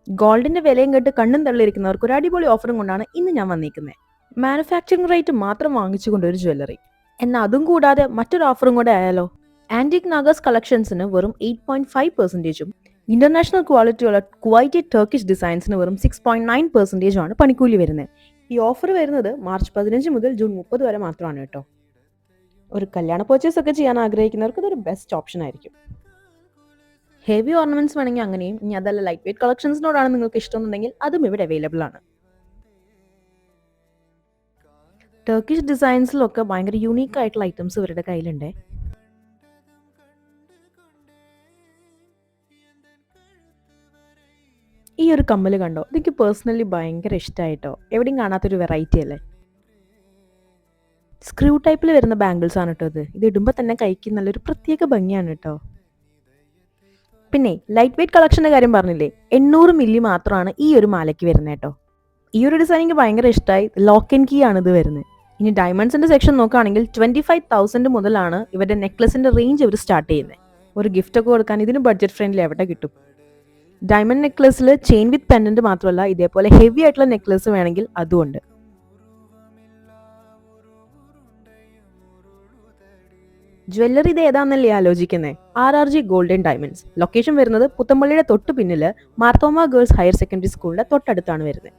ഗോൾഡിന്റെ വിലയും കേട്ട് കണ്ണും തള്ളിയിരിക്കുന്നവർക്ക് ഒരു അടിപൊളി ഓഫറും കൊണ്ടാണ് ഇന്ന് ഞാൻ വന്നിരിക്കുന്നത്. മാനുഫാക്ചറിംഗ് റേറ്റ് മാത്രം വാങ്ങിച്ചുകൊണ്ട് ഒരു ജ്വല്ലറി. എന്നാൽ അതും കൂടാതെ മറ്റൊരു ഓഫറും കൂടെ ആയാലോ? ആന്റിക് നാഗസ് കളക്ഷൻസിന് വെറും 8.5%, ഇന്റർനാഷണൽ ക്വാളിറ്റിയുള്ള കുവൈറ്റി ടർക്കിഷ് ഡിസൈൻസിന് വെറും 6.9% ആണ് പണിക്കൂലി വരുന്നത്. ഈ ഓഫർ വരുന്നത് മാർച്ച് 15 മുതൽ ജൂൺ 30 വരെ മാത്രമാണ് കേട്ടോ. ഒരു കല്യാണ പർച്ചേസ് ഒക്കെ ചെയ്യാൻ ആഗ്രഹിക്കുന്നവർക്ക് ഇതൊരു ബെസ്റ്റ് ഓപ്ഷൻ ആയിരിക്കും. ഹെവി ഓർണമെന്റ്സ് വേണമെങ്കിൽ അങ്ങനെയും, ഇനി അതല്ല ലൈറ്റ് വെയിറ്റ് കളക്ഷൻസിനോടാണ് നിങ്ങൾക്ക് ഇഷ്ടമെന്നുണ്ടെങ്കിൽ അതും ഇവിടെ അവൈലബിൾ ആണ്. ടർക്കിഷ് ഡിസൈൻസിലൊക്കെ ഭയങ്കര യൂണീക്ക് ആയിട്ടുള്ള ഐറ്റംസ് ഇവരുടെ കയ്യിലുണ്ട്. ഈ ഒരു കമ്മൽ കണ്ടോ? എനിക്ക് പേഴ്സണലി ഭയങ്കര ഇഷ്ടമായിട്ടോ. എവിടെയും കാണാത്തൊരു വെറൈറ്റി അല്ലേ? സ്ക്രൂ ടൈപ്പിൽ വരുന്ന ബാംഗിൾസ് ആണ് കേട്ടോ ഇത് ഇടുമ്പോൾ തന്നെ കൈക്ക് നല്ലൊരു പ്രത്യേക ഭംഗിയാണ് കേട്ടോ. പിന്നെ ലൈറ്റ് വെയിറ്റ് കളക്ഷൻ്റെ കാര്യം പറഞ്ഞില്ലേ, 800 മില്ലി മാത്രമാണ് ഈ ഒരു മാലയ്ക്ക് വരുന്നത് കേട്ടോ. ഈ ഒരു ഡിസൈൻ എനിക്ക് ഭയങ്കര ഇഷ്ടമായി. ലോക്ക് ആൻഡ് കീ ആണ് ഇത് വരുന്നത്. ഇനി ഡയമണ്ട്സിന്റെ സെക്ഷൻ നോക്കുകയാണെങ്കിൽ 25,000 മുതലാണ് ഇവരുടെ നെക്ലസിന്റെ റേഞ്ച് ഇവർ സ്റ്റാർട്ട് ചെയ്യുന്നത്. ഒരു ഗിഫ്റ്റ് ഒക്കെ കൊടുക്കാൻ ഇതിന് ബഡ്ജറ്റ് ഫ്രണ്ട്ലി എവിടെ കിട്ടും? ഡയമണ്ട് നെക്ലസിൽ ചെയിൻ വിത്ത് പെൻഡന്റ് മാത്രമല്ല, ഇതേപോലെ ഹെവി ആയിട്ടുള്ള നെക്ലസ് വേണമെങ്കിൽ അതുമുണ്ട്. ജ്വല്ലറി ഇത് ഏതാണെന്നല്ലേ ആലോചിക്കുന്നത്? RRG gold and diamonds. Location വരുന്നത് പുത്തമ്പള്ളിയുടെ തൊട്ട് പിന്നില് മാർത്തോമ ഗേൾസ് ഹയർ സെക്കൻഡറി സ്കൂളിന്റെ തൊട്ടടുത്താണ് വരുന്നത്.